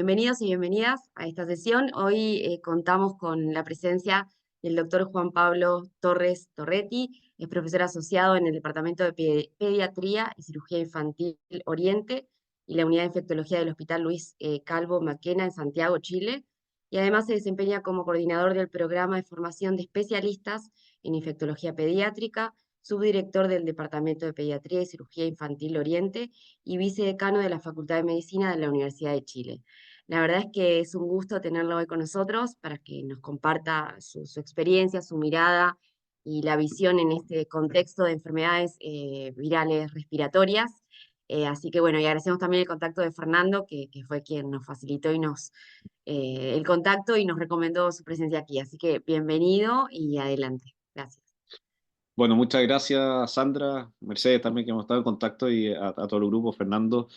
Bienvenidos y bienvenidas a esta sesión. Hoy contamos con la presencia del doctor Juan Pablo Torres Torretti, es profesor asociado en el Departamento de Pediatría y Cirugía Infantil Oriente y la Unidad de Infectología del Hospital Luis Calvo Maquena en Santiago, Chile, y además se desempeña como coordinador del programa de formación de especialistas en infectología pediátrica, subdirector del Departamento de Pediatría y Cirugía Infantil Oriente y vicedecano de la Facultad de Medicina de la Universidad de Chile. La verdad es que es un gusto tenerlo hoy con nosotros para que nos comparta su experiencia, su mirada y la visión en este contexto de enfermedades virales respiratorias. Así que bueno, y agradecemos también el contacto de Fernando, que fue quien nos facilitó el contacto y nos recomendó su presencia aquí. Así que bienvenido y adelante. Gracias. Bueno, muchas gracias Sandra, Mercedes también que hemos estado en contacto y a todo el grupo, Fernando,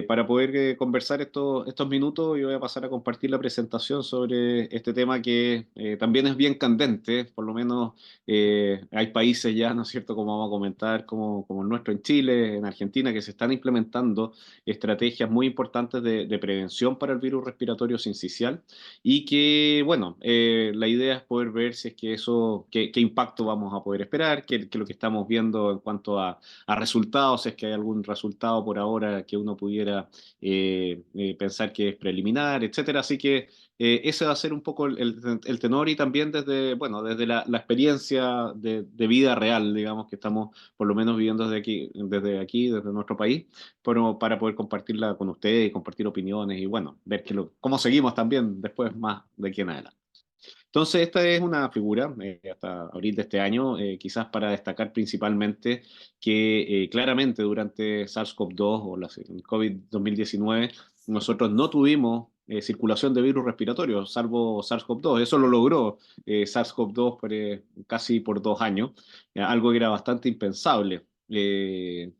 para poder conversar estos minutos. Yo voy a pasar a compartir la presentación sobre este tema que también es bien candente. Por lo menos hay países ya, ¿no es cierto?, como vamos a comentar, como el nuestro en Chile, en Argentina, que se están implementando estrategias muy importantes de prevención para el virus respiratorio sincicial y que, bueno, la idea es poder ver si es que eso, qué impacto vamos a poder esperar, qué lo que estamos viendo en cuanto a resultados, si es que hay algún resultado por ahora que uno pudiera pensar que es preliminar, etcétera. Así que ese va a ser un poco el tenor y también desde, bueno, desde la experiencia de vida real, digamos, que estamos por lo menos viviendo desde nuestro país, pero para poder compartirla con ustedes y compartir opiniones y bueno, ver cómo seguimos también después más de aquí en adelante. Entonces, esta es una figura, hasta abril de este año, quizás para destacar principalmente que claramente durante SARS-CoV-2 o el COVID-2019 nosotros no tuvimos circulación de virus respiratorios, salvo SARS-CoV-2. Eso lo logró SARS-CoV-2 casi por 2 años, algo que era bastante impensable. Que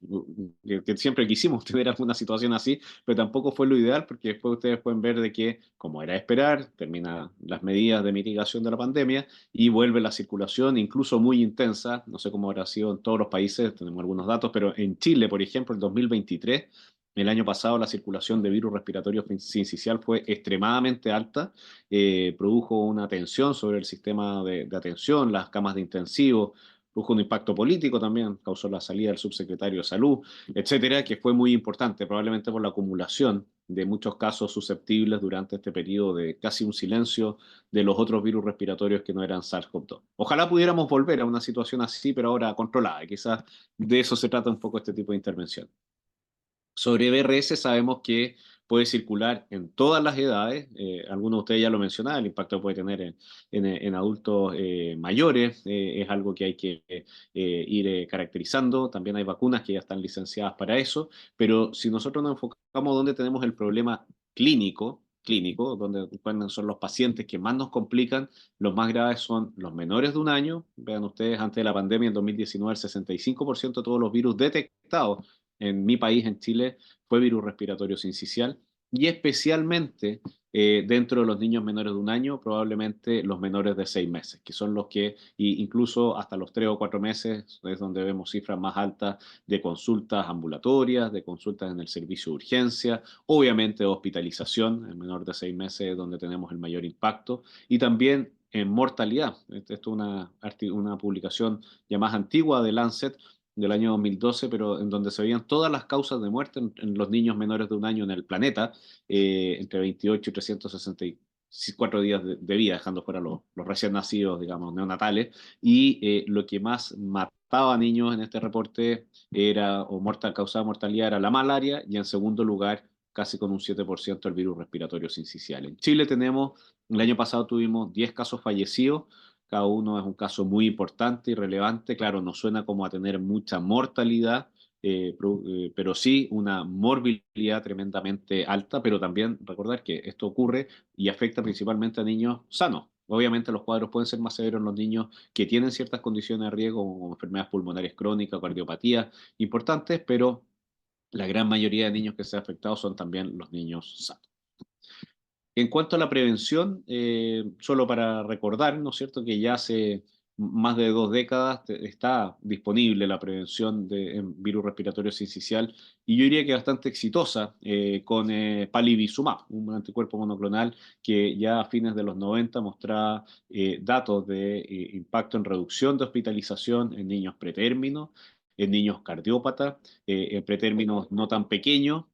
siempre quisimos tener alguna situación así, pero tampoco fue lo ideal porque después ustedes pueden ver de que, como era de esperar, terminan las medidas de mitigación de la pandemia y vuelve la circulación incluso muy intensa. No sé cómo habrá sido en todos los países, tenemos algunos datos, pero en Chile, por ejemplo, el 2023, el año pasado, la circulación de virus respiratorio sincicial fue extremadamente alta, produjo una tensión sobre el sistema de atención, las camas de intensivo, produjo un impacto político también, causó la salida del subsecretario de Salud, etcétera, que fue muy importante, probablemente por la acumulación de muchos casos susceptibles durante este periodo de casi un silencio de los otros virus respiratorios que no eran SARS-CoV-2. Ojalá pudiéramos volver a una situación así, pero ahora controlada. Quizás de eso se trata un poco este tipo de intervención. Sobre BRS sabemos que puede circular en todas las edades. Algunos de ustedes ya lo mencionaban, el impacto que puede tener en adultos mayores. Es algo que hay que ir caracterizando. También hay vacunas que ya están licenciadas para eso. Pero si nosotros nos enfocamos donde tenemos el problema clínico, donde cuáles son los pacientes que más nos complican, los más graves son los menores de 1 año. Vean ustedes, antes de la pandemia, en 2019, el 65% de todos los virus detectados en mi país, en Chile, fue virus respiratorio sincicial y especialmente dentro de los niños menores de 1 año, probablemente los menores de 6 meses, que son los que, incluso hasta los 3 o 4 meses, es donde vemos cifras más altas de consultas ambulatorias, de consultas en el servicio de urgencia, obviamente de hospitalización, en menor de 6 meses, donde tenemos el mayor impacto, y también en mortalidad. Esto es una publicación ya más antigua de Lancet, del año 2012, pero en donde se veían todas las causas de muerte en los niños menores de 1 año en el planeta, entre 28 y 364 días de vida, dejando fuera los recién nacidos, digamos, neonatales, y lo que más mataba a niños en este reporte causaba mortalidad era la malaria, y en segundo lugar, casi con un 7% el virus respiratorio sincicial. En Chile el año pasado tuvimos 10 casos fallecidos. Cada uno es un caso muy importante y relevante. Claro, no suena como a tener mucha mortalidad, pero sí una morbilidad tremendamente alta, pero también recordar que esto ocurre y afecta principalmente a niños sanos. Obviamente los cuadros pueden ser más severos en los niños que tienen ciertas condiciones de riesgo, como enfermedades pulmonares crónicas, cardiopatías importantes, pero la gran mayoría de niños que se han afectado son también los niños sanos. En cuanto a la prevención, solo para recordar, ¿no es cierto?, que ya hace más de 2 décadas está disponible la prevención de virus respiratorio sincicial y yo diría que bastante exitosa con palivizumab, un anticuerpo monoclonal que ya a fines de los 90 mostraba datos de impacto en reducción de hospitalización en niños pretérminos, en niños cardiópatas, en pretérminos no tan pequeños.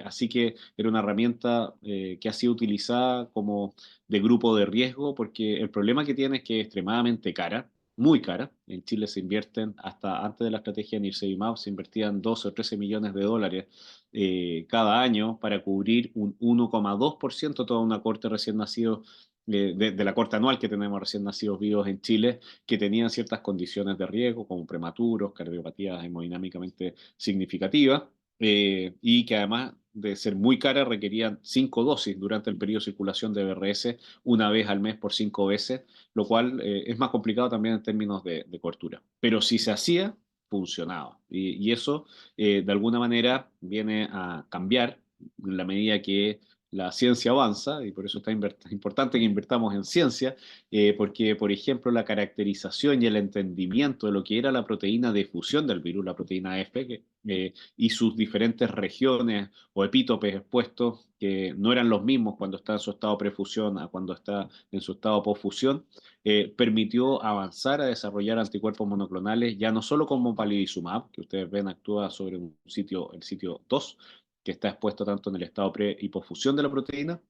Así que era una herramienta que ha sido utilizada como de grupo de riesgo, porque el problema que tiene es que es extremadamente cara, muy cara. En Chile se invierten, hasta antes de la estrategia de Nirsevimab, se invertían 12 o 13 millones de dólares cada año para cubrir un 1,2%, toda una corte recién nacido, de la corte anual que tenemos recién nacidos vivos en Chile, que tenían ciertas condiciones de riesgo, como prematuros, cardiopatías hemodinámicamente significativas, y que además de ser muy cara requerían 5 dosis durante el periodo de circulación de BRS, una vez al mes por 5 veces, lo cual es más complicado también en términos de cobertura. Pero si se hacía, funcionaba. Y eso, de alguna manera, viene a cambiar en la medida que la ciencia avanza, y por eso está importante que invertamos en ciencia, porque, por ejemplo, la caracterización y el entendimiento de lo que era la proteína de fusión del virus, la proteína F, y sus diferentes regiones o epítopes expuestos, que no eran los mismos cuando está en su estado prefusión a cuando está en su estado posfusión, permitió avanzar a desarrollar anticuerpos monoclonales, ya no solo como palivizumab, que ustedes ven actúa sobre un sitio, el sitio 2, que está expuesto tanto en el estado pre y posfusión de la proteína,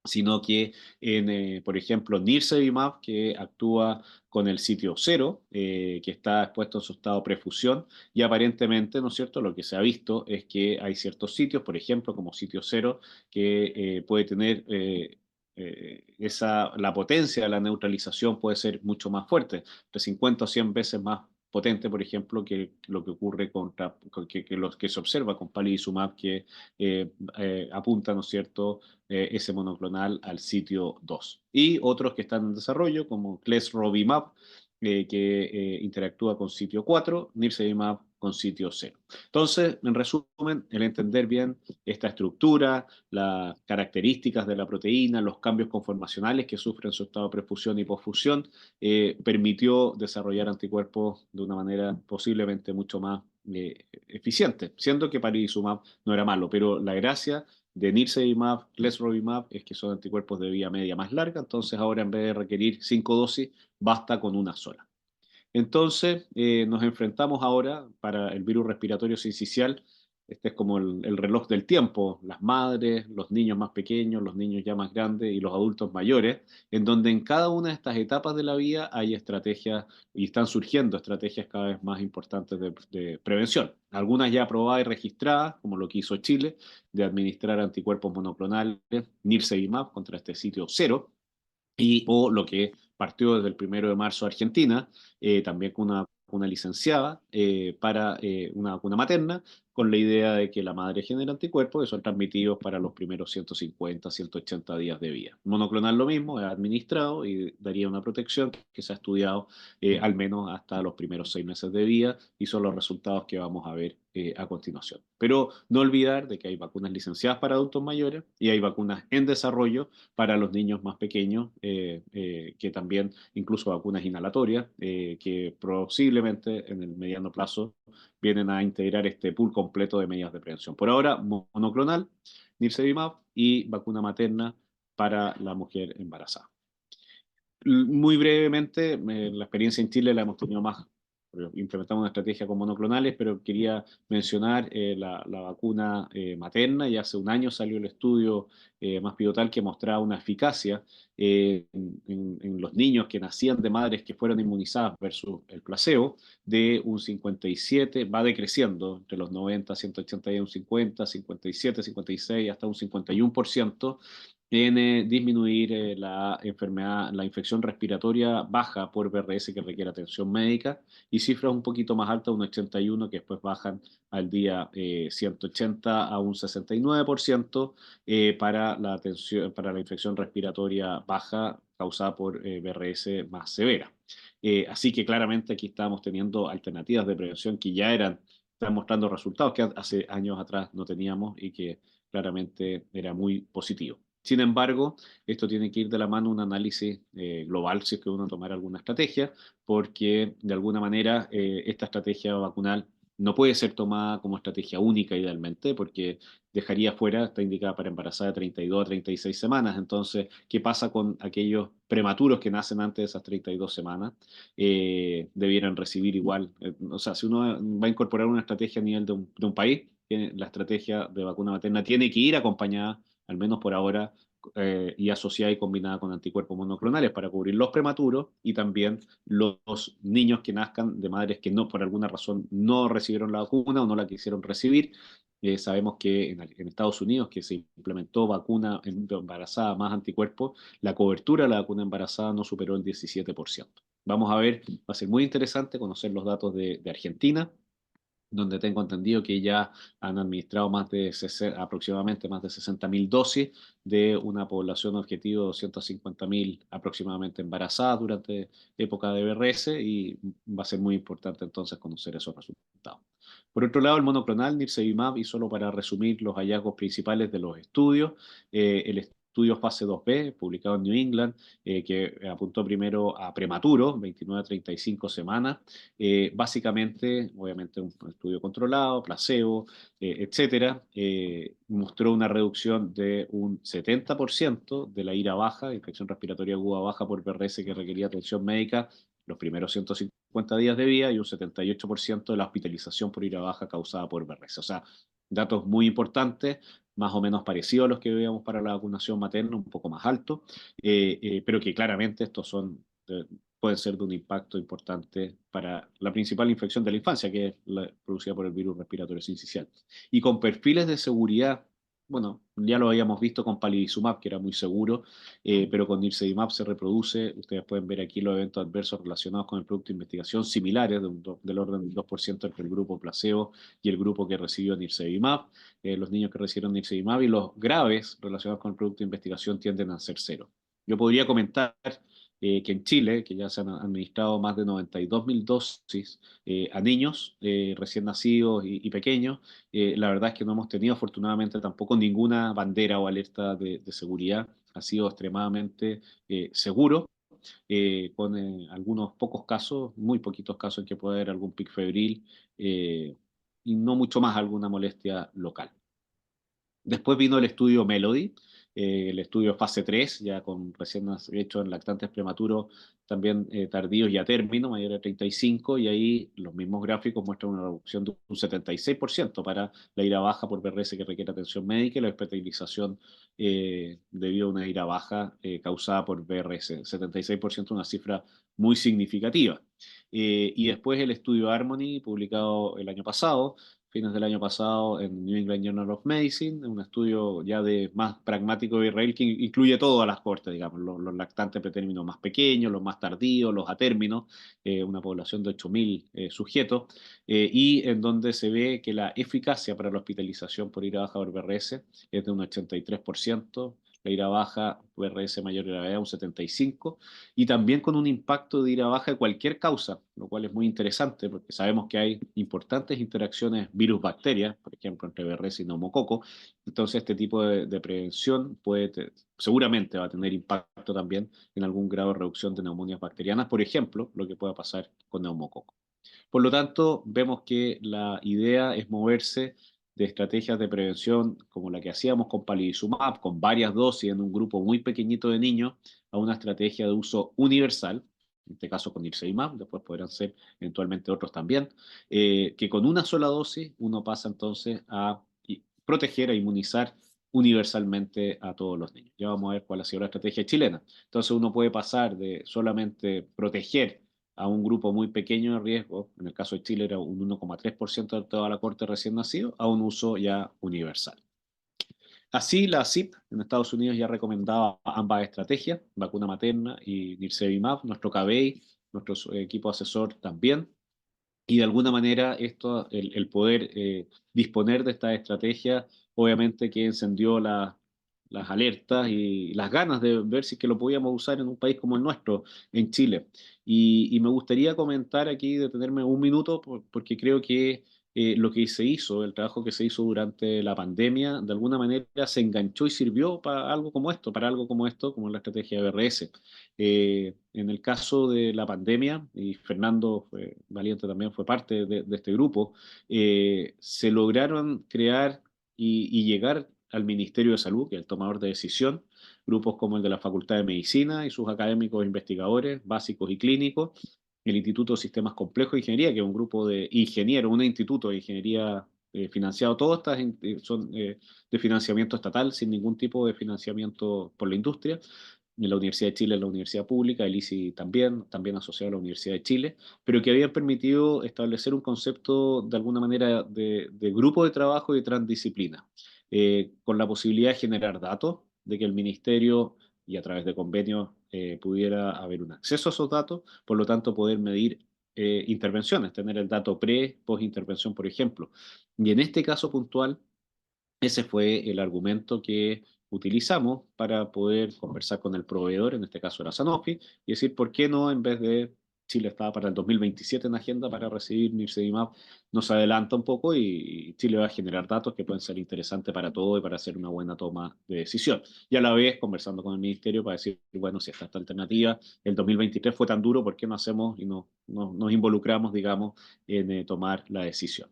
sino que en, por ejemplo, Nirsevimab, que actúa con el sitio 0, que está expuesto en su estado prefusión, y aparentemente, ¿no es cierto?, lo que se ha visto es que hay ciertos sitios, por ejemplo, como sitio 0, que puede tener la potencia de la neutralización puede ser mucho más fuerte, de 50 o 100 veces más potente, por ejemplo, que lo que ocurre que los que se observa con palivizumab, que apunta, ¿no es cierto?, ese monoclonal al sitio 2. Y otros que están en desarrollo, como Clesrovimab, que interactúa con sitio 4, Nirsevimab con sitio 0. Entonces, en resumen, el entender bien esta estructura, las características de la proteína, los cambios conformacionales que sufren su estado de prefusión y posfusión, permitió desarrollar anticuerpos de una manera posiblemente mucho más eficiente, siendo que Parisumab no era malo, pero la gracia de Nirsevimab, Clesrovimab, es que son anticuerpos de vía media más larga, entonces ahora en vez de requerir 5 dosis, basta con una sola. Entonces, nos enfrentamos ahora para el virus respiratorio sincicial. Este es como el reloj del tiempo, las madres, los niños más pequeños, los niños ya más grandes y los adultos mayores, en donde en cada una de estas etapas de la vida hay estrategias y están surgiendo estrategias cada vez más importantes de prevención. Algunas ya aprobadas y registradas, como lo que hizo Chile, de administrar anticuerpos monoclonales, Nirsevimab contra este sitio 0, o lo que partió desde el 1 de marzo Argentina, también con una licenciada para una vacuna materna, con la idea de que la madre genera anticuerpos que son transmitidos para los primeros 150, 180 días de vida. Monoclonal lo mismo, es administrado y daría una protección que se ha estudiado al menos hasta los primeros 6 meses de vida y son los resultados que vamos a ver a continuación. Pero no olvidar de que hay vacunas licenciadas para adultos mayores y hay vacunas en desarrollo para los niños más pequeños, que también incluso vacunas inhalatorias, que posiblemente en el mediano plazo vienen a integrar este pool completo de medidas de prevención. Por ahora, monoclonal, Nirsevimab y vacuna materna para la mujer embarazada. Muy brevemente, la experiencia en Chile la hemos tenido más, implementamos una estrategia con monoclonales, pero quería mencionar la vacuna materna. Y hace un año salió el estudio más pivotal que mostraba una eficacia en los niños que nacían de madres que fueron inmunizadas versus el placebo de un 57, va decreciendo entre los 90, 180 y un 50, 57, 56 hasta un 51% en disminuir la enfermedad, la infección respiratoria baja por BRS que requiere atención médica, y cifras un poquito más altas, un 81, que después bajan al día 180 a un 69% para la atención, para la infección respiratoria baja causada por BRS más severa. Así que claramente aquí estamos teniendo alternativas de prevención que ya están mostrando resultados que hace años atrás no teníamos y que claramente era muy positivo. Sin embargo, esto tiene que ir de la mano un análisis global si es que uno tomara alguna estrategia, porque de alguna manera esta estrategia vacunal no puede ser tomada como estrategia única idealmente, porque dejaría fuera, está indicada para embarazada de 32 a 36 semanas. Entonces, ¿qué pasa con aquellos prematuros que nacen antes de esas 32 semanas? Debieran recibir igual. O sea, si uno va a incorporar una estrategia a nivel de un país, la estrategia de vacuna materna tiene que ir acompañada, al menos por ahora, y asociada y combinada con anticuerpos monoclonales para cubrir los prematuros y también los niños que nazcan de madres que no, por alguna razón, no recibieron la vacuna o no la quisieron recibir. Sabemos que en Estados Unidos, que se implementó vacuna embarazada más anticuerpos, la cobertura de la vacuna embarazada no superó el 17%. Vamos a ver, va a ser muy interesante conocer los datos de Argentina, donde tengo entendido que ya han administrado aproximadamente más de 60.000 dosis de una población objetivo de 250.000 aproximadamente embarazadas durante época de BRS, y va a ser muy importante entonces conocer esos resultados. Por otro lado, el monoclonal Nirsevimab, y solo para resumir los hallazgos principales de los estudios, el estudio fase 2B, publicado en New England, que apuntó primero a prematuros, 29 a 35 semanas, básicamente, obviamente un estudio controlado, placebo, etcétera, mostró una reducción de un 70% de la ira baja, infección respiratoria aguda baja por VRS que requería atención médica los primeros 150 días de vida, y un 78% de la hospitalización por ira baja causada por VRS. O sea, datos muy importantes, más o menos parecidos a los que veíamos para la vacunación materna, un poco más altos, pero que claramente estos son pueden ser de un impacto importante para la principal infección de la infancia, que es la producida por el virus respiratorio sincicial. Y con perfiles de seguridad, bueno, ya lo habíamos visto con palivizumab, que era muy seguro, pero con nirsevimab se reproduce. Ustedes pueden ver aquí los eventos adversos relacionados con el producto de investigación similares, del orden del 2% entre el grupo placebo y el grupo que recibió nirsevimab. Los niños que recibieron nirsevimab, y los graves relacionados con el producto de investigación tienden a ser cero. Yo podría comentar que en Chile, que ya se han administrado más de 92.000 dosis a niños recién nacidos y pequeños. La verdad es que no hemos tenido afortunadamente tampoco ninguna bandera o alerta de seguridad. Ha sido extremadamente seguro, con algunos pocos casos, muy poquitos casos en que puede haber algún pic febril, y no mucho más alguna molestia local. Después vino el estudio Melody, el estudio fase 3, ya con recién hecho en lactantes prematuros, también tardíos y a término, mayor de 35, y ahí los mismos gráficos muestran una reducción de un 76% para la ira baja por VRS que requiere atención médica, y la hospitalización debido a una ira baja causada por VRS. 76%, una cifra muy significativa. Y después el estudio Harmony, publicado el año pasado, fines del año pasado, en New England Journal of Medicine, un estudio ya de más pragmático de Israel que incluye todas las cortes, digamos, los lactantes pretérminos más pequeños, los más tardíos, los a término, una población de 8.000 sujetos, y en donde se ve que la eficacia para la hospitalización por ira baja por VRS es de un 83%, la ira baja VRS mayor de gravedad un 75%, y también con un impacto de ira baja de cualquier causa, lo cual es muy interesante porque sabemos que hay importantes interacciones virus-bacterias, por ejemplo, entre VRS y neumococo. Entonces, este tipo de prevención seguramente va a tener impacto también en algún grado de reducción de neumonias bacterianas, por ejemplo, lo que pueda pasar con neumococo. Por lo tanto, vemos que la idea es moverse de estrategias de prevención como la que hacíamos con palivizumab, con varias dosis en un grupo muy pequeñito de niños, a una estrategia de uso universal, en este caso con nirsevimab, después podrán ser eventualmente otros también, que con una sola dosis uno pasa entonces a proteger, a inmunizar universalmente a todos los niños. Ya vamos a ver cuál ha sido la estrategia chilena. Entonces uno puede pasar de solamente proteger a un grupo muy pequeño de riesgo, en el caso de Chile era un 1,3% de toda la corte recién nacido, a un uso ya universal. Así, la CIP en Estados Unidos ya recomendaba ambas estrategias, vacuna materna y nirsevimab, nuestro KBI, nuestro equipo asesor también, y de alguna manera el poder disponer de esta estrategia, obviamente que encendió las alertas y las ganas de ver si es que lo podíamos usar en un país como el nuestro, en Chile. Y me gustaría comentar aquí, detenerme un minuto, porque creo que lo que se hizo, el trabajo que se hizo durante la pandemia, de alguna manera se enganchó y sirvió para algo como esto, como la estrategia de BRS. En el caso de la pandemia, y Fernando Valiente también fue parte de este grupo, se lograron crear y llegar al Ministerio de Salud, que es el tomador de decisión, grupos como el de la Facultad de Medicina y sus académicos investigadores básicos y clínicos, el Instituto de Sistemas Complejos de Ingeniería, que es un grupo de ingenieros, un instituto de ingeniería financiado, todas estas son de financiamiento estatal, sin ningún tipo de financiamiento por la industria. En la Universidad de Chile es la universidad pública, el ICI también asociado a la Universidad de Chile, pero que habían permitido establecer un concepto de alguna manera de grupo de trabajo y de transdisciplina, con la posibilidad de generar datos, de que el ministerio y a través de convenios pudiera haber un acceso a esos datos, por lo tanto poder medir intervenciones, tener el dato post-intervención, por ejemplo. Y en este caso puntual, ese fue el argumento que utilizamos para poder conversar con el proveedor, en este caso era Sanofi, y decir, ¿por qué no en vez de Chile estaba para el 2027 en agenda para recibir Nirsevimab, nos adelanta un poco y Chile va a generar datos que pueden ser interesantes para todo y para hacer una buena toma de decisión? Y a la vez conversando con el ministerio para decir, bueno, si esta alternativa, el 2023 fue tan duro, ¿por qué no hacemos y nos involucramos, digamos, en tomar la decisión?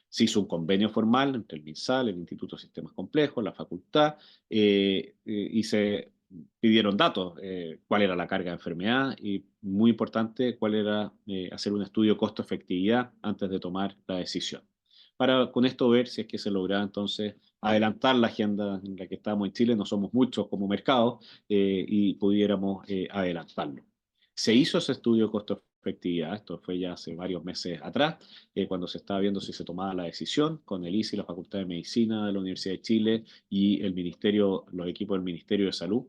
Se hizo un convenio formal entre el MinSal, el Instituto de Sistemas Complejos, la facultad, y se pidieron datos, cuál era la carga de enfermedad y, muy importante, cuál era hacer un estudio costo-efectividad antes de tomar la decisión. Para con esto ver si es que se lograba entonces adelantar la agenda en la que estamos en Chile, no somos muchos como mercado, y pudiéramos adelantarlo. Se hizo ese estudio costo-efectividad, esto fue ya hace varios meses atrás, cuando se estaba viendo si se tomaba la decisión con el ICI, la Facultad de Medicina de la Universidad de Chile y el Ministerio, los equipos del Ministerio de Salud.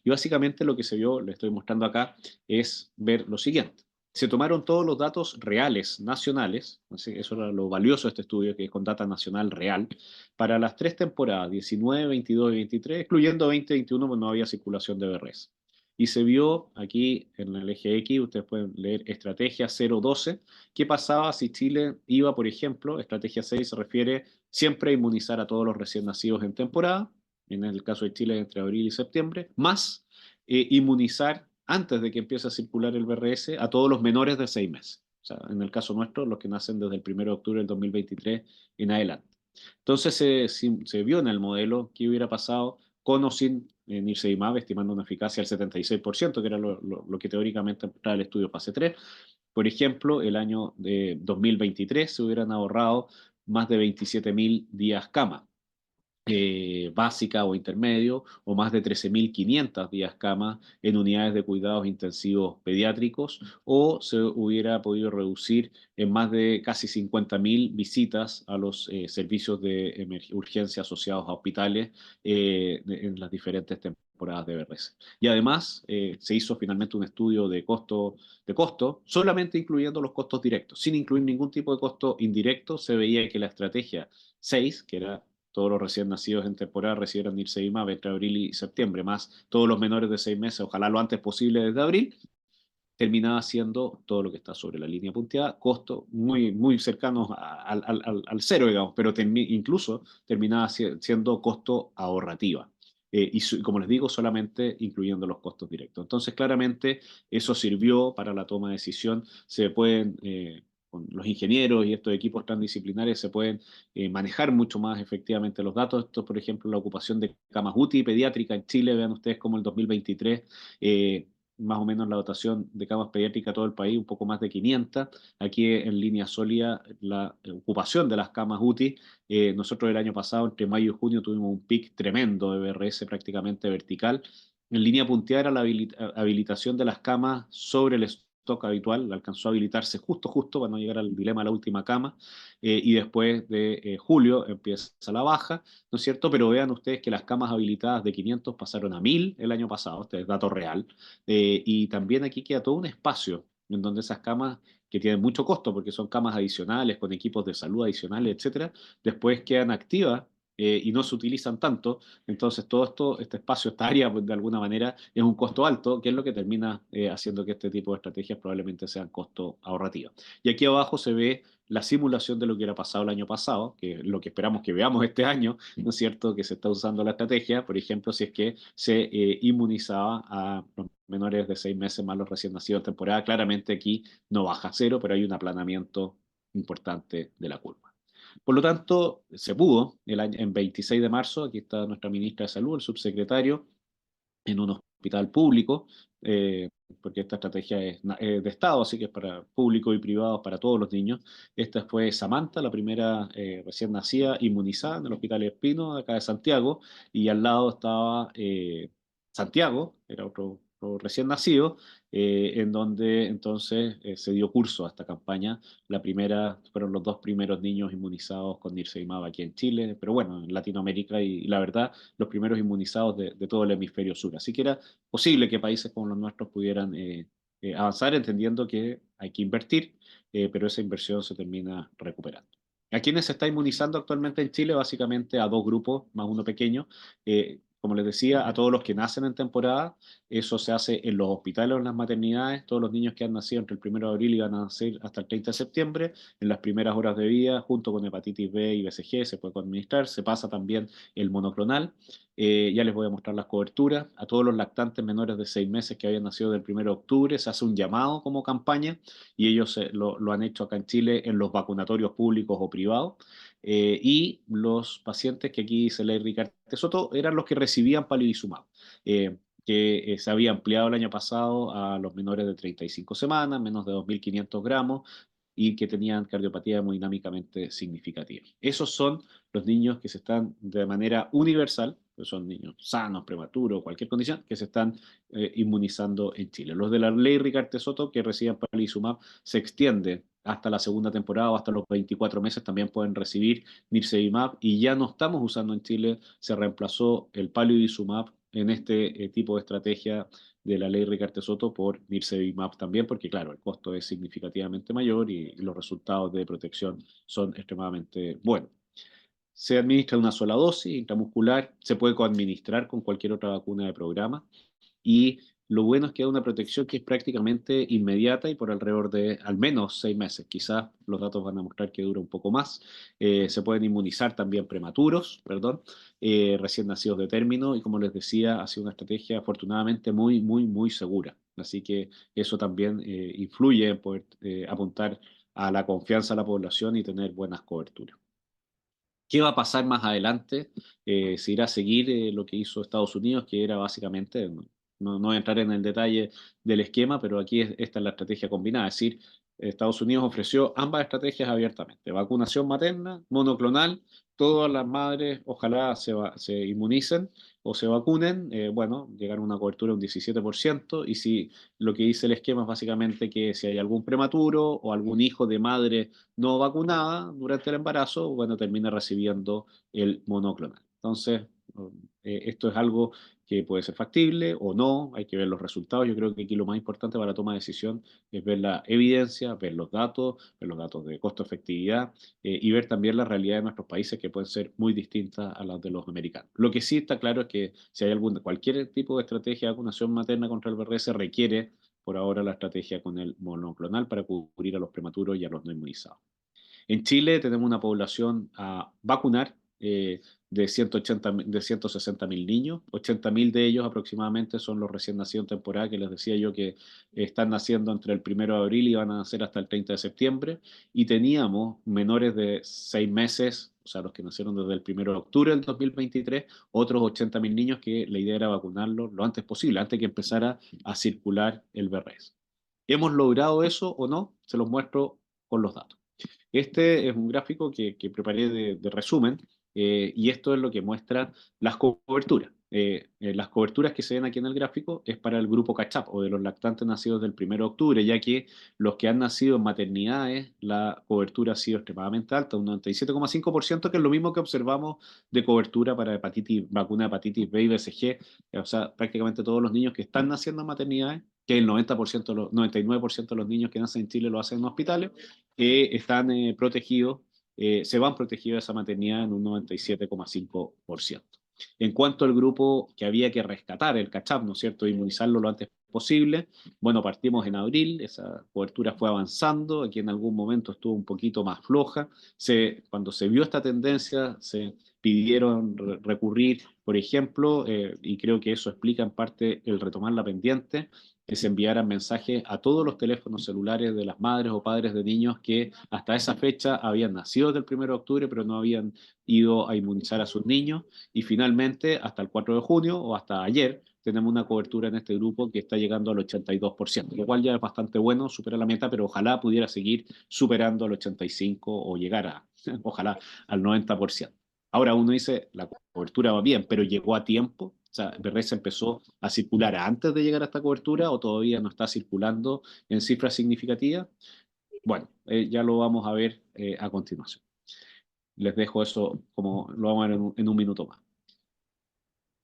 Y básicamente lo que se vio, le estoy mostrando acá, es ver lo siguiente. Se tomaron todos los datos reales, nacionales, eso era lo valioso de este estudio, que es con data nacional real, para las tres temporadas, 19, 22 y 23, excluyendo 2021, pues no había circulación de BRS. Y se vio aquí en el eje X, ustedes pueden leer estrategia 012, qué pasaba si Chile iba, por ejemplo, estrategia 6 se refiere siempre a inmunizar a todos los recién nacidos en temporada, en el caso de Chile entre abril y septiembre, más inmunizar antes de que empiece a circular el BRS a todos los menores de 6 meses. O sea, en el caso nuestro, los que nacen desde el 1 de octubre del 2023 en adelante. Entonces se vio en el modelo qué hubiera pasado con o sin Nirsevimab, estimando una eficacia del 76%, que era lo que teóricamente mostraba el estudio fase 3. Por ejemplo, el año de 2023 se hubieran ahorrado más de 27.000 días cama, básica o intermedio, o más de 13.500 días cama en unidades de cuidados intensivos pediátricos, o se hubiera podido reducir en más de casi 50.000 visitas a los servicios de urgencia asociados a hospitales en las diferentes temporadas de BRS. Y además se hizo finalmente un estudio de costo, solamente incluyendo los costos directos, sin incluir ningún tipo de costo indirecto. Se veía que la estrategia 6, que era todos los recién nacidos en temporada recibieron Nirsevimab entre abril y septiembre, más todos los menores de 6 meses, ojalá lo antes posible desde abril, terminaba siendo todo lo que está sobre la línea punteada, costo muy, muy cercanos al cero, digamos, pero incluso terminaba siendo costo ahorrativa. Y como les digo, solamente incluyendo los costos directos. Entonces, claramente, eso sirvió para la toma de decisión. Se pueden, con los ingenieros y estos equipos transdisciplinares, se pueden manejar mucho más efectivamente los datos. Esto, por ejemplo, la ocupación de camas UTI pediátrica en Chile, vean ustedes como el 2023 más o menos la dotación de camas pediátricas a todo el país, un poco más de 500. Aquí en línea sólida, la ocupación de las camas UTI, nosotros el año pasado, entre mayo y junio, tuvimos un pic tremendo de BRS prácticamente vertical. En línea punteada era la habilitación de las camas sobre el stock habitual, alcanzó a habilitarse justo para no llegar al dilema de la última cama, y después de julio empieza la baja, ¿no es cierto? Pero vean ustedes que las camas habilitadas de 500 pasaron a 1.000 el año pasado, este es dato real, y también aquí queda todo un espacio en donde esas camas que tienen mucho costo porque son camas adicionales con equipos de salud adicionales, etcétera, después quedan activas y no se utilizan tanto. Entonces todo esto, este espacio, esta área, pues, de alguna manera es un costo alto, que es lo que termina haciendo que este tipo de estrategias probablemente sean costo ahorrativas. Y aquí abajo se ve la simulación de lo que era pasado el año pasado, que es lo que esperamos que veamos este año, ¿no es cierto?, que se está usando la estrategia, por ejemplo, si es que se inmunizaba a los menores de 6 meses más los recién nacidos en temporada. Claramente aquí no baja a cero, pero hay un aplanamiento importante de la curva. Por lo tanto, se pudo en 26 de marzo, aquí está nuestra ministra de Salud, el subsecretario, en un hospital público, eh, porque esta estrategia es de Estado, así que es para público y privado, para todos los niños. Esta fue Samantha, la primera recién nacida inmunizada en el Hospital Espino, acá de Santiago, y al lado estaba Santiago, era otro recién nacido, en donde entonces se dio curso a esta campaña. La primera fueron los dos primeros niños inmunizados con nirsevimab aquí en Chile, pero bueno, en Latinoamérica y la verdad, los primeros inmunizados de todo el hemisferio sur. Así que era posible que países como los nuestros pudieran avanzar entendiendo que hay que invertir, pero esa inversión se termina recuperando. ¿A quiénes se está inmunizando actualmente en Chile? Básicamente a dos grupos, más uno pequeño. Como les decía, a todos los que nacen en temporada, eso se hace en los hospitales o en las maternidades. Todos los niños que han nacido entre el 1 de abril y van a nacer hasta el 30 de septiembre, en las primeras horas de vida, junto con hepatitis B y BCG, se puede administrar. Se pasa también el monoclonal. Ya les voy a mostrar las coberturas. A todos los lactantes menores de 6 meses que hayan nacido del 1 de octubre, se hace un llamado como campaña y ellos lo han hecho acá en Chile en los vacunatorios públicos o privados. Y los pacientes que aquí se le Ricardo Soto eran los que recibían palivizumab. Que se había ampliado el año pasado a los menores de 35 semanas, menos de 2.500 gramos, y que tenían cardiopatía hemodinámicamente significativa. Esos son los niños que se están de manera universal, pues son niños sanos, prematuros, cualquier condición, que se están inmunizando en Chile. Los de la ley Ricardo Soto que reciben palivizumab se extiende hasta la segunda temporada o hasta los 24 meses también pueden recibir nirsevimab y ya no estamos usando en Chile, se reemplazó el palivizumab en este tipo de estrategia de la ley Ricardo Soto por nirsevimab también, porque claro, el costo es significativamente mayor y los resultados de protección son extremadamente buenos. Se administra una sola dosis intramuscular, se puede coadministrar con cualquier otra vacuna de programa y lo bueno es que da una protección que es prácticamente inmediata y por alrededor de al menos 6 meses. Quizás los datos van a mostrar que dura un poco más. Se pueden inmunizar también prematuros, perdón, recién nacidos de término y como les decía, ha sido una estrategia afortunadamente muy, muy, muy segura. Así que eso también influye en poder apuntar a la confianza de la población y tener buenas coberturas. ¿Qué va a pasar más adelante? Se irá a seguir lo que hizo Estados Unidos, que era básicamente, no voy a entrar en el detalle del esquema, pero aquí esta es la estrategia combinada, es decir, Estados Unidos ofreció ambas estrategias abiertamente, vacunación materna, monoclonal, todas las madres ojalá se inmunicen o se vacunen, bueno, llegar a una cobertura de un 17%, y si lo que dice el esquema es básicamente que si hay algún prematuro o algún hijo de madre no vacunada durante el embarazo, bueno, termina recibiendo el monoclonal. Entonces, esto es algo que puede ser factible o no, hay que ver los resultados. Yo creo que aquí lo más importante para la toma de decisión es ver la evidencia, ver los datos de costo-efectividad y ver también la realidad de nuestros países que pueden ser muy distintas a las de los americanos. Lo que sí está claro es que si hay cualquier tipo de estrategia de vacunación materna contra el VRS requiere por ahora la estrategia con el monoclonal para cubrir a los prematuros y a los no inmunizados. En Chile tenemos una población a vacunar de 160.000 niños. 80.000 de ellos aproximadamente son los recién nacidos en temporada, que les decía yo que están naciendo entre el 1 de abril y van a nacer hasta el 30 de septiembre. Y teníamos menores de 6 meses, o sea, los que nacieron desde el 1 de octubre del 2023, otros 80.000 niños que la idea era vacunarlos lo antes posible, antes que empezara a circular el VRS. ¿Hemos logrado eso o no? Se los muestro con los datos. Este es un gráfico que preparé de resumen y esto es lo que muestra las coberturas. Las coberturas que se ven aquí en el gráfico es para el grupo catch-up o de los lactantes nacidos del 1 de octubre, ya que los que han nacido en maternidades, la cobertura ha sido extremadamente alta, un 97,5%, que es lo mismo que observamos de cobertura para vacuna de hepatitis B y BCG, o sea, prácticamente todos los niños que están naciendo en maternidades, que el 90%, 99% de los niños que nacen en Chile lo hacen en hospitales, están protegidos se van protegidos de esa maternidad en un 97,5%. En cuanto al grupo que había que rescatar, el catch-up, ¿no es cierto?, inmunizarlo lo antes posible, bueno, partimos en abril, esa cobertura fue avanzando, aquí en algún momento estuvo un poquito más floja, cuando se vio esta tendencia, se pidieron recurrir, por ejemplo, y creo que eso explica en parte el retomar la pendiente, que se enviaran mensajes a todos los teléfonos celulares de las madres o padres de niños que hasta esa fecha habían nacido del 1 de octubre, pero no habían ido a inmunizar a sus niños. Y finalmente, hasta el 4 de junio o hasta ayer, tenemos una cobertura en este grupo que está llegando al 82%, lo cual ya es bastante bueno, supera la meta, pero ojalá pudiera seguir superando al 85% o llegar a, ojalá, al 90%. Ahora uno dice, la cobertura va bien, pero llegó a tiempo. O sea, BRS empezó a circular antes de llegar a esta cobertura o todavía no está circulando en cifras significativas. Bueno, ya lo vamos a ver a continuación. Les dejo eso como lo vamos a ver en un minuto más.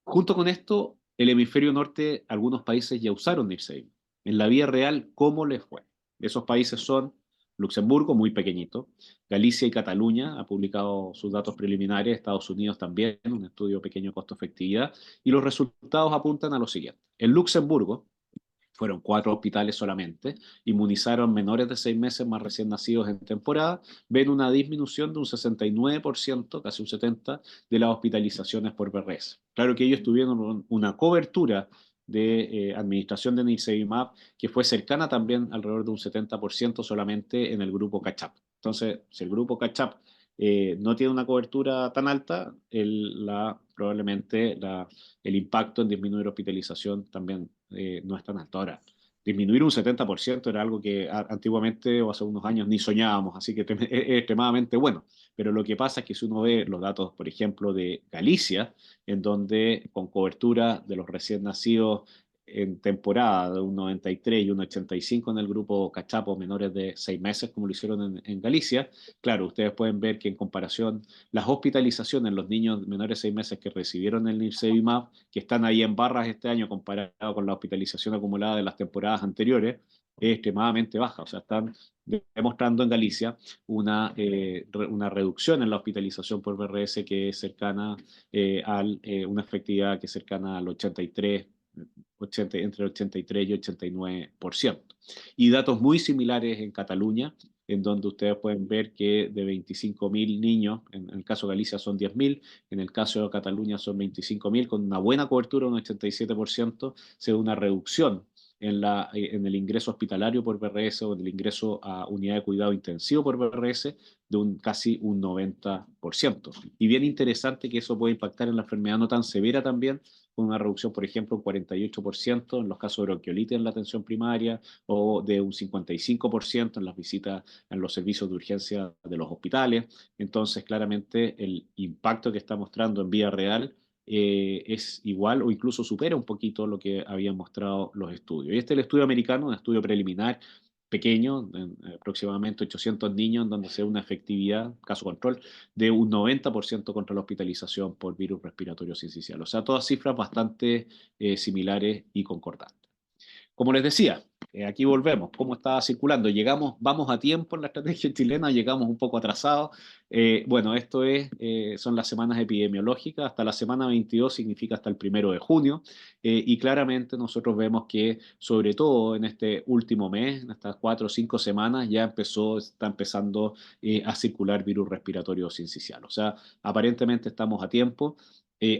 Junto con esto, el hemisferio norte, algunos países ya usaron NIPSEI. En la vida real, ¿cómo les fue? Esos países son Luxemburgo, muy pequeñito, Galicia y Cataluña, ha publicado sus datos preliminares, Estados Unidos también, un estudio pequeño costo-efectividad, y los resultados apuntan a lo siguiente. En Luxemburgo, fueron 4 hospitales solamente, inmunizaron menores de 6 meses más recién nacidos en temporada, ven una disminución de un 69%, casi un 70%, de las hospitalizaciones por VRS. Claro que ellos tuvieron una cobertura de administración de nirsevimab que fue cercana también alrededor de un 70% solamente en el grupo catch-up. Entonces, si el grupo catch-up no tiene una cobertura tan alta, probablemente el impacto en disminuir hospitalización también no es tan alto. Ahora, disminuir un 70% era algo que antiguamente o hace unos años ni soñábamos, así que es extremadamente bueno. Pero lo que pasa es que si uno ve los datos, por ejemplo, de Galicia, en donde con cobertura de los recién nacidos en temporada de un 93 y un 85 en el grupo cachapo menores de 6 meses, como lo hicieron en Galicia, claro, ustedes pueden ver que en comparación las hospitalizaciones en los niños menores de 6 meses que recibieron el nirsevimab, que están ahí en barras este año comparado con la hospitalización acumulada de las temporadas anteriores, es extremadamente baja. O sea, están demostrando en Galicia una reducción en la hospitalización por VRS que es cercana una efectividad que es cercana al 83, entre el 83 y 89%. Y datos muy similares en Cataluña, en donde ustedes pueden ver que de 25.000 niños, en el caso de Galicia son 10.000, en el caso de Cataluña son 25.000, con una buena cobertura, un 87%, se da una reducción en el ingreso hospitalario por VRS o en el ingreso a unidad de cuidado intensivo por VRS de casi un 90%. Y bien interesante que eso puede impactar en la enfermedad no tan severa también, con una reducción, por ejemplo, un 48% en los casos de bronquiolitis en la atención primaria o de un 55% en las visitas en los servicios de urgencia de los hospitales. Entonces, claramente, el impacto que está mostrando en vida real es igual o incluso supera un poquito lo que habían mostrado los estudios. Y este es el estudio americano, un estudio preliminar pequeño, aproximadamente 800 niños, en donde se da una efectividad, caso control, de un 90% contra la hospitalización por virus respiratorio sincicial. O sea, todas cifras bastante similares y concordantes. Como les decía, aquí volvemos. ¿Cómo estaba circulando? Vamos a tiempo en la estrategia chilena, llegamos un poco atrasados. Bueno, son las semanas epidemiológicas. Hasta la semana 22 significa hasta el 1 de junio. Y claramente nosotros vemos que, sobre todo en este último mes, en estas 4 o 5 semanas, está empezando a circular virus respiratorio sincicial. O sea, aparentemente estamos a tiempo.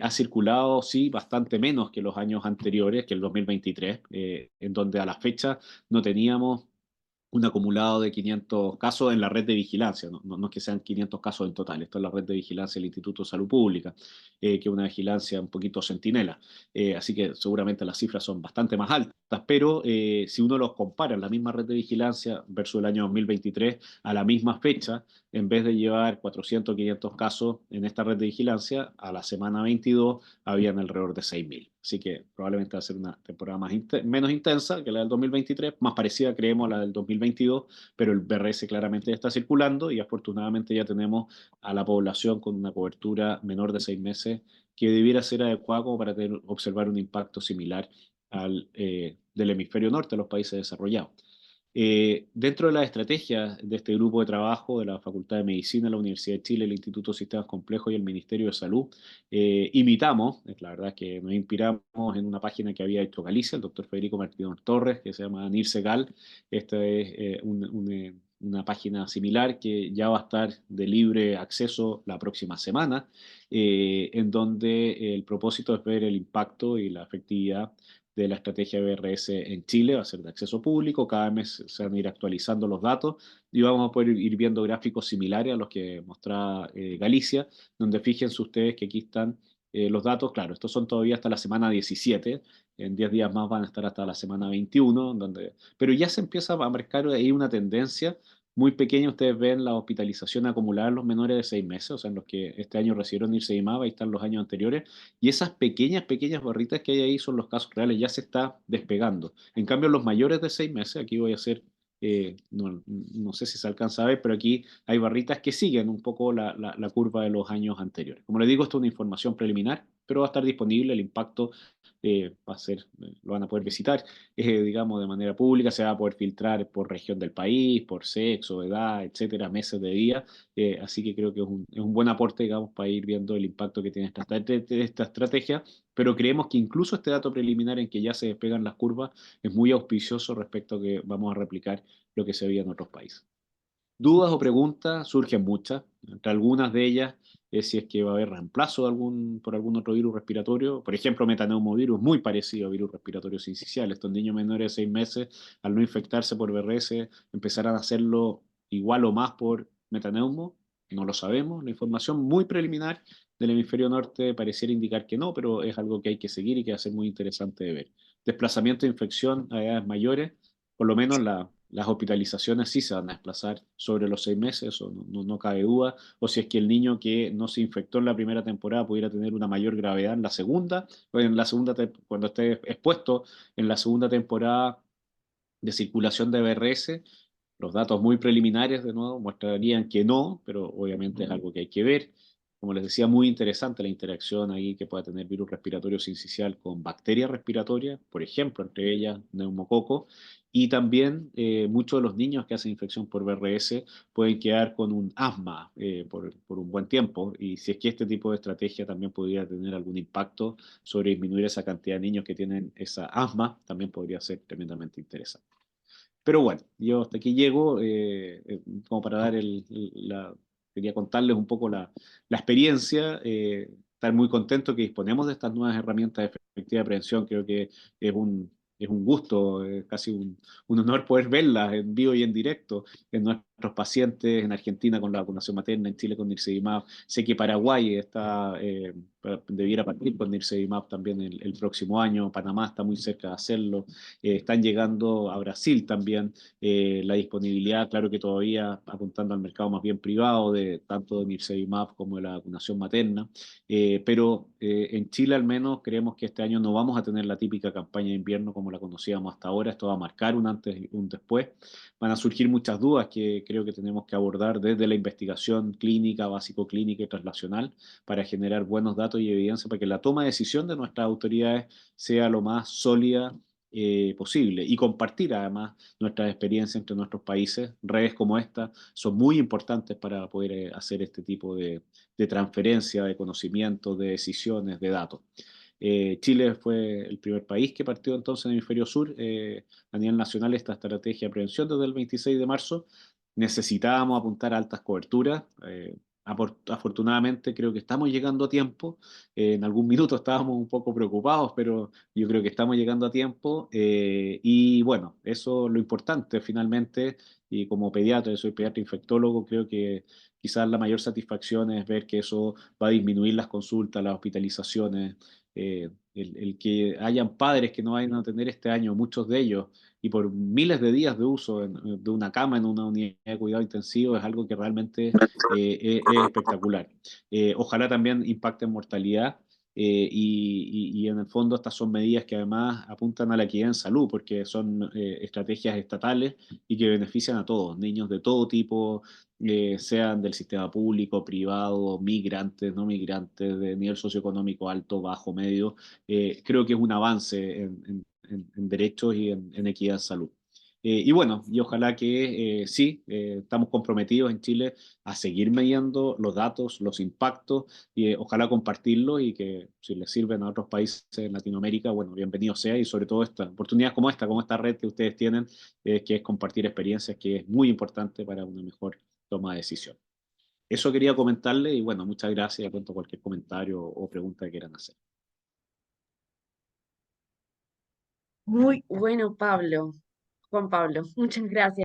Ha circulado, sí, bastante menos que los años anteriores, que el 2023, en donde a la fecha no teníamos un acumulado de 500 casos en la red de vigilancia, no es que sean 500 casos en total, esto es la red de vigilancia del Instituto de Salud Pública, que es una vigilancia un poquito centinela, así que seguramente las cifras son bastante más altas, pero si uno los compara en la misma red de vigilancia versus el año 2023, a la misma fecha, en vez de llevar 400 o 500 casos en esta red de vigilancia, a la semana 22 habían alrededor de 6.000. Así que probablemente va a ser una temporada menos intensa que la del 2023, más parecida, creemos, a la del 2022, pero el BRS claramente ya está circulando y afortunadamente ya tenemos a la población con una cobertura menor de 6 meses que debiera ser adecuada como para observar un impacto similar al del hemisferio norte de los países desarrollados. Dentro de las estrategias de este grupo de trabajo de la Facultad de Medicina, la Universidad de Chile, el Instituto de Sistemas Complejos y el Ministerio de Salud, imitamos, es la verdad que nos inspiramos en una página que había hecho Galicia, el doctor Federico Martínez Torres, que se llama NIRSEGAL. Esta es una página similar que ya va a estar de libre acceso la próxima semana, en donde el propósito es ver el impacto y la efectividad de la estrategia BRS en Chile. Va a ser de acceso público, cada mes se van a ir actualizando los datos y vamos a poder ir viendo gráficos similares a los que mostraba Galicia, donde fíjense ustedes que aquí están los datos. Claro, estos son todavía hasta la semana 17, en 10 días más van a estar hasta la semana 21, pero ya se empieza a marcar ahí una tendencia muy pequeña. Ustedes ven la hospitalización acumulada en los menores de 6 meses, o sea, en los que este año recibieron Nirsevimab, ahí están los años anteriores, y esas pequeñas barritas que hay ahí son los casos reales, ya se está despegando. En cambio, los mayores de 6 meses, aquí voy a hacer, no sé si se alcanza a ver, pero aquí hay barritas que siguen un poco la curva de los años anteriores. Como les digo, esto es una información preliminar, pero va a estar disponible. El impacto va a ser, lo van a poder visitar, digamos, de manera pública. Se va a poder filtrar por región del país, por sexo, edad, etcétera, meses de día. Así que creo que es un buen aporte, digamos, para ir viendo el impacto que tiene esta estrategia, pero creemos que incluso este dato preliminar en que ya se despegan las curvas es muy auspicioso respecto a que vamos a replicar lo que se veía en otros países. Dudas o preguntas surgen muchas, entre algunas de ellas es si es que va a haber reemplazo por algún otro virus respiratorio, por ejemplo, metaneumovirus, muy parecido a virus respiratorio sincicial. Estos niños menores de 6 meses, al no infectarse por VRS, empezarán a hacerlo igual o más por metaneumo, no lo sabemos. La información muy preliminar del hemisferio norte pareciera indicar que no, pero es algo que hay que seguir y que va a ser muy interesante de ver. Desplazamiento de infección a edades mayores, por lo menos las hospitalizaciones sí se van a desplazar sobre los 6 meses, eso no cabe duda. O si es que el niño que no se infectó en la primera temporada pudiera tener una mayor gravedad en la segunda, o en la segunda, cuando esté expuesto en la segunda temporada de circulación de BRS. Los datos muy preliminares, de nuevo, mostrarían que no, pero obviamente es algo que hay que ver. Como les decía, muy interesante la interacción ahí que pueda tener virus respiratorio sincicial con bacterias respiratorias, por ejemplo, entre ellas neumococo. Y también muchos de los niños que hacen infección por BRS pueden quedar con un asma por un buen tiempo. Y si es que este tipo de estrategia también podría tener algún impacto sobre disminuir esa cantidad de niños que tienen esa asma, también podría ser tremendamente interesante. Pero bueno, yo hasta aquí llego, como para dar quería contarles un poco la experiencia, estar muy contento que disponemos de estas nuevas herramientas de efectiva prevención. Creo que es un gusto, casi un honor poder verlas en vivo y en directo en nuestros pacientes en Argentina con la vacunación materna, en Chile con Nirsevimab. Sé que Paraguay debiera partir con Nirsevimab también el próximo año. Panamá está muy cerca de hacerlo. Están llegando a Brasil también. La disponibilidad, claro que todavía apuntando al mercado más bien privado, de tanto de Nirsevimab como de la vacunación materna. Pero en Chile al menos creemos que este año no vamos a tener la típica campaña de invierno como la conocíamos hasta ahora. Esto va a marcar un antes y un después. Van a surgir muchas dudas que creo que tenemos que abordar desde la investigación clínica, básico-clínica y translacional, para generar buenos datos y evidencia para que la toma de decisión de nuestras autoridades sea lo más sólida posible, y compartir además nuestras experiencias entre nuestros países. Redes como esta son muy importantes para poder hacer este tipo de transferencia de conocimientos, de decisiones, de datos. Chile fue el primer país que partió entonces en el hemisferio sur a nivel nacional esta estrategia de prevención desde el 26 de marzo. Necesitábamos apuntar a altas coberturas. Afortunadamente creo que estamos llegando a tiempo. En algún minuto estábamos un poco preocupados, pero yo creo que estamos llegando a tiempo. Y bueno, eso es lo importante finalmente. Y como pediatra, yo soy pediatra infectólogo, creo que quizás la mayor satisfacción es ver que eso va a disminuir las consultas, las hospitalizaciones. El que hayan padres que no vayan a tener este año, muchos de ellos, y por miles de días de uso de una cama en una unidad de cuidado intensivo, es algo que realmente es espectacular. Ojalá también impacte en mortalidad. Y en el fondo estas son medidas que además apuntan a la equidad en salud, porque son estrategias estatales y que benefician a todos, niños de todo tipo, sean del sistema público, privado, migrantes, no migrantes, de nivel socioeconómico alto, bajo, medio. Creo que es un avance en derechos y en equidad en salud. Y bueno, y ojalá que sí, estamos comprometidos en Chile a seguir midiendo los datos, los impactos, y ojalá compartirlo y que si les sirven a otros países en Latinoamérica, bueno, bienvenido sea, y sobre todo esta oportunidades como esta red que ustedes tienen, que es compartir experiencias, que es muy importante para una mejor toma de decisión. Eso quería comentarle y bueno, muchas gracias. De pronto cualquier comentario o pregunta que quieran hacer. Muy bueno, Pablo. Juan Pablo, muchas gracias.